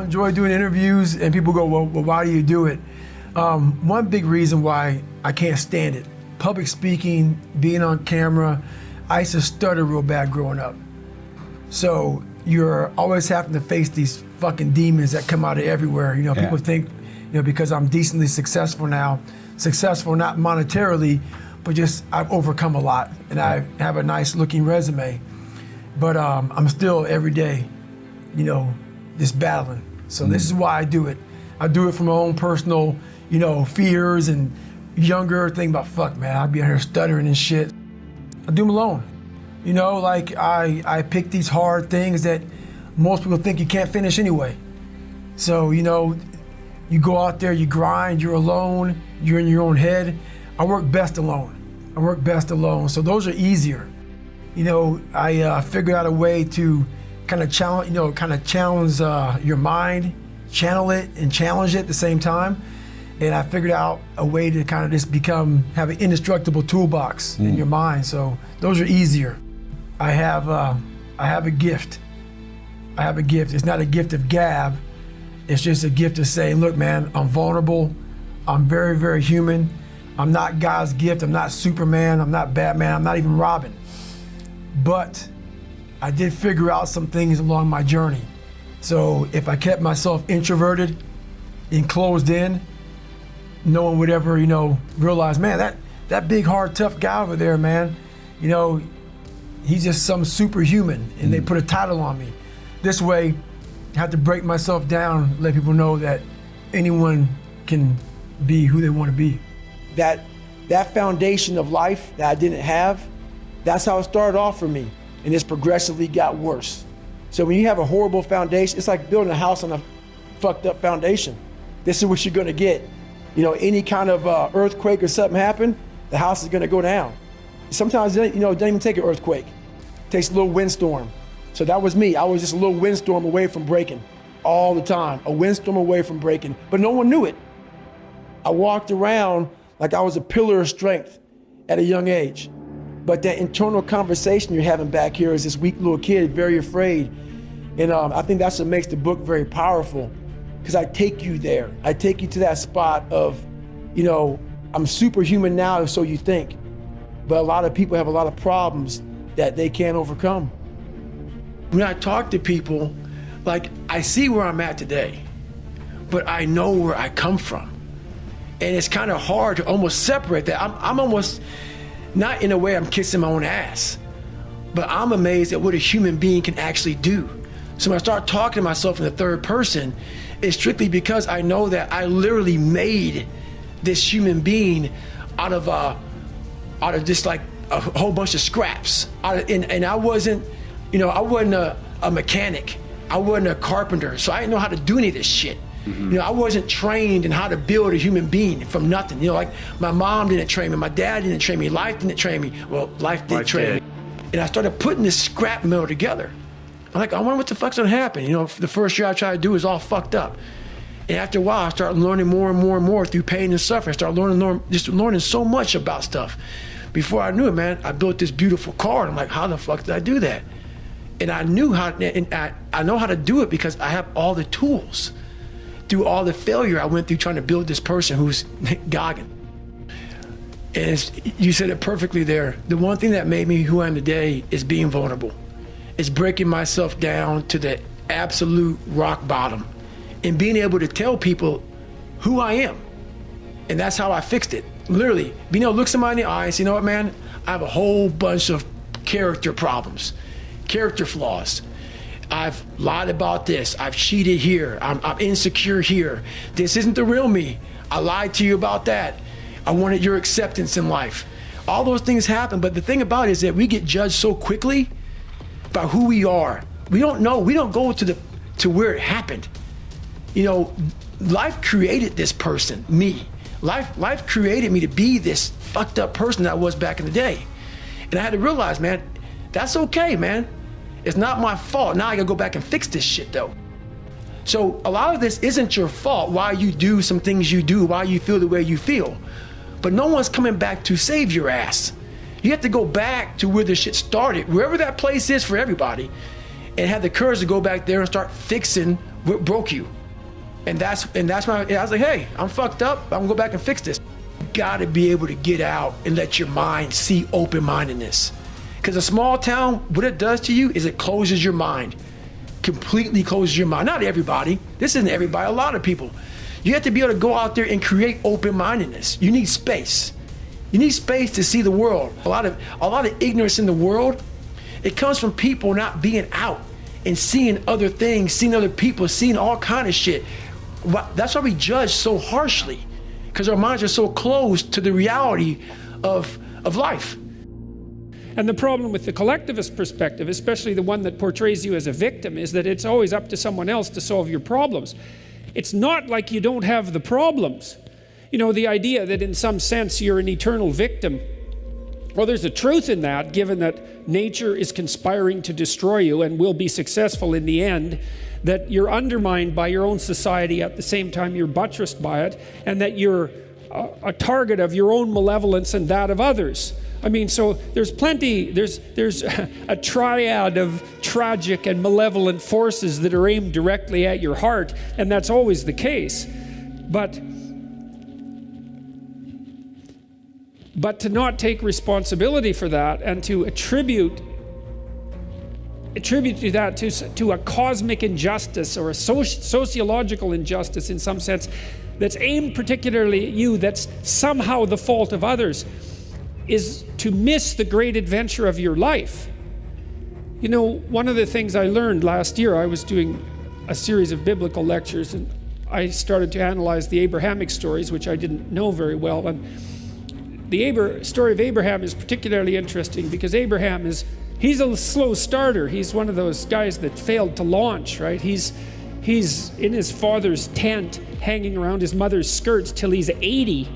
enjoy doing interviews, and people go, well, why do you do it? One big reason why I can't stand it, public speaking, being on camera. I used to stutter real bad growing up. So you're always having to face these fucking demons that come out of everywhere. You know, people think, you know, because I'm decently successful now, successful not monetarily, but just I've overcome a lot and I have a nice looking resume. But I'm still every day, you know, just battling. So this is why I do it. I do it for my own personal, you know, fears and younger thing about, fuck man, I'll be out here stuttering and shit. I do them alone. You know, like I pick these hard things that most people think you can't finish anyway. So, you know, you go out there, you grind, you're alone, you're in your own head. I work best alone. I work best alone. So those are easier. You know, I figured out a way to kind of challenge, your mind, channel it and challenge it at the same time. And I figured out a way to kind of just have an indestructible toolbox in your mind. So those are easier. I have a gift. I have a gift. It's not a gift of gab. It's just a gift of saying, look, man, I'm vulnerable. I'm very, very human. I'm not God's gift. I'm not Superman. I'm not Batman. I'm not even Robin. But I did figure out some things along my journey. So if I kept myself introverted and closed in, no one would ever, you know, realize, man, that big, hard, tough guy over there, man, you know, he's just some superhuman, and they put a title on me. This way, I have to break myself down, let people know that anyone can be who they want to be. That foundation of life that I didn't have, that's how it started off for me, and it's progressively got worse. So when you have a horrible foundation, it's like building a house on a fucked up foundation. This is what you're gonna get. You know, any kind of earthquake or something happen, the house is gonna go down. Sometimes, you know, it doesn't even take an earthquake. It takes a little windstorm. So that was me. I was just a little windstorm away from breaking all the time, a windstorm away from breaking, but no one knew it. I walked around like I was a pillar of strength at a young age. But that internal conversation you're having back here is this weak little kid, very afraid. And I think that's what makes the book very powerful, because I take you there. I take you to that spot of, you know, I'm superhuman now, so you think. But a lot of people have a lot of problems that they can't overcome. When I talk to people, like, I see where I'm at today, but I know where I come from. And it's kind of hard to almost separate that. I'm almost, not in a way I'm kissing my own ass, but I'm amazed at what a human being can actually do. So when I start talking to myself in the third person, it's strictly because I know that I literally made this human being out of just like a whole bunch of scraps. And I wasn't, you know, I wasn't a mechanic. I wasn't a carpenter, so I didn't know how to do any of this shit. You know, I wasn't trained in how to build a human being from nothing. You know, like my mom didn't train me, my dad didn't train me, life didn't train me. Well, life did train me. And I started putting this scrap metal together. I'm like, I wonder what the fuck's gonna happen. You know, the first year I tried to do was all fucked up. And after a while, I started learning more and more and more through pain and suffering. I started learning so much about stuff. Before I knew it, man, I built this beautiful car. And I'm like, how the fuck did I do that? And I knew how, and I know how to do it because I have all the tools. Through all the failure I went through trying to build this person who's Goggins. And you said it perfectly there. The one thing that made me who I am today is being vulnerable. It's breaking myself down to the absolute rock bottom and being able to tell people who I am. And that's how I fixed it. Literally, being able to look somebody in the eye and say, you know what, man, I have a whole bunch of character problems, character flaws. I've lied about this, I've cheated here, I'm insecure here. This isn't the real me. I lied to you about that. I wanted your acceptance in life. All those things happen, but the thing about it is that we get judged so quickly by who we are. We don't know, we don't go to where it happened. You know, life created this person, me. Life created me to be this fucked up person that I was back in the day. And I had to realize, man, that's okay, man. It's not my fault. Now I gotta go back and fix this shit though. So a lot of this isn't your fault, why you do some things you do, why you feel the way you feel. But no one's coming back to save your ass. You have to go back to where the shit started, wherever that place is for everybody, and have the courage to go back there and start fixing what broke you. And that's my, I was like, hey, I'm fucked up. I'm gonna go back and fix this. You gotta be able to get out and let your mind see open-mindedness. Because a small town, what it does to you is it closes your mind. Completely closes your mind. Not everybody. This isn't everybody, a lot of people. You have to be able to go out there and create open-mindedness. You need space. You need space to see the world. A lot of ignorance in the world, it comes from people not being out and seeing other things, seeing other people, seeing all kind of shit. That's why we judge so harshly, because our minds are so closed to the reality of life. And the problem with the collectivist perspective, especially the one that portrays you as a victim, is that it's always up to someone else to solve your problems. It's not like you don't have the problems. You know, the idea that in some sense you're an eternal victim, well, there's a truth in that, given that nature is conspiring to destroy you and will be successful in the end, that you're undermined by your own society at the same time you're buttressed by it, and that you're a target of your own malevolence and that of others. I mean, so there's a triad of tragic and malevolent forces that are aimed directly at your heart, and that's always the case. But to not take responsibility for that and to attribute to that to a cosmic injustice or a sociological injustice in some sense that's aimed particularly at you, that's somehow the fault of others, is to miss the great adventure of your life. You know, one of the things I learned last year, I was doing a series of biblical lectures, and I started to analyze the Abrahamic stories, which I didn't know very well. And the story of Abraham is particularly interesting because Abraham he's a slow starter. He's one of those guys that failed to launch, right? He's in his father's tent, hanging around his mother's skirts till he's 80.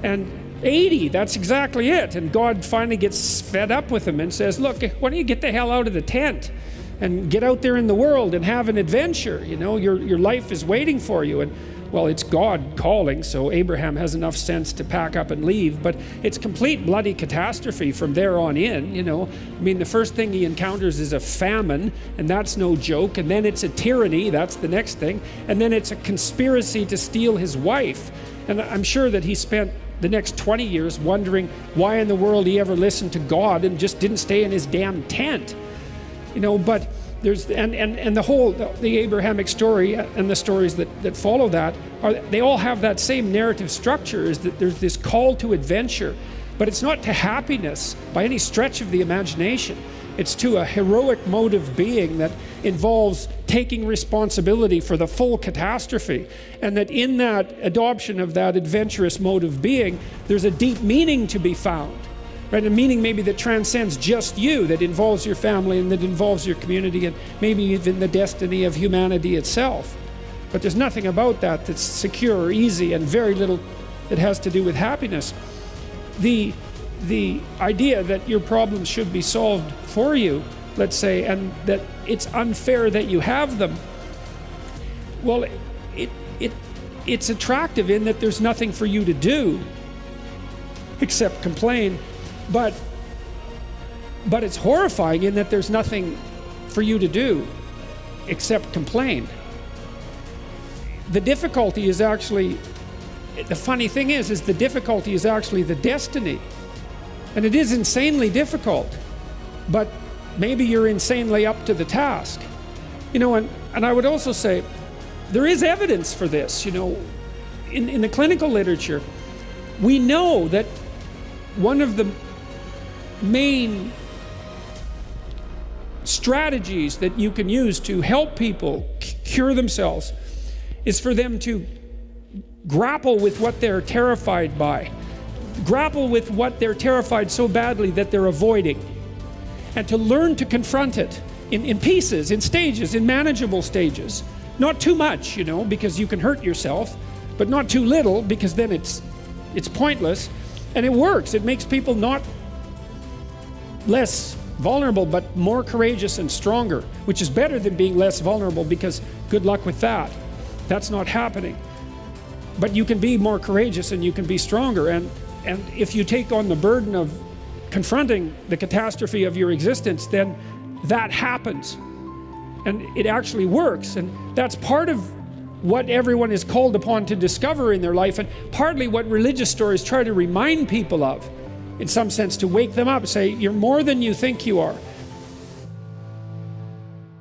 And 80, that's exactly it. And God finally gets fed up with him and says, look, why don't you get the hell out of the tent and get out there in the world and have an adventure? You know, your life is waiting for you. And well, it's God calling, so Abraham has enough sense to pack up and leave, but it's complete bloody catastrophe from there on in, you know. I mean, the first thing he encounters is a famine, and that's no joke, and then it's a tyranny, that's the next thing, and then it's a conspiracy to steal his wife. And I'm sure that he spent the next 20 years wondering why in the world he ever listened to God and just didn't stay in his damn tent, you know. But there's and the Abrahamic story and the stories that follow that they all have that same narrative structure, is that there's this call to adventure, but it's not to happiness by any stretch of the imagination. It's to a heroic mode of being that involves taking responsibility for the full catastrophe, and that in that adoption of that adventurous mode of being, there's a deep meaning to be found. Right, a meaning maybe that transcends just you, that involves your family and that involves your community and maybe even the destiny of humanity itself. But there's nothing about that that's secure or easy, and very little that has to do with happiness. The idea that your problems should be solved for you, let's say, and that it's unfair that you have them, well, it's attractive in that there's nothing for you to do except complain. But it's horrifying in that there's nothing for you to do except complain. The difficulty is actually, the funny thing is the difficulty is actually the destiny. And it is insanely difficult, but maybe you're insanely up to the task. You know, and I would also say, there is evidence for this, you know. In the clinical literature, we know that one of the main strategies that you can use to help people cure themselves is for them to grapple with what they're terrified by, grapple with what they're terrified so badly that they're avoiding, and to learn to confront it in pieces, in stages, in manageable stages. Not too much, you know, because you can hurt yourself, but not too little, because then it's pointless. And it works. It makes people not less vulnerable, but more courageous and stronger, which is better than being less vulnerable, because good luck with that. That's not happening. But you can be more courageous and you can be stronger. And if you take on the burden of confronting the catastrophe of your existence, then that happens. And it actually works. And that's part of what everyone is called upon to discover in their life, and partly what religious stories try to remind people of, in some sense, to wake them up, say, you're more than you think you are.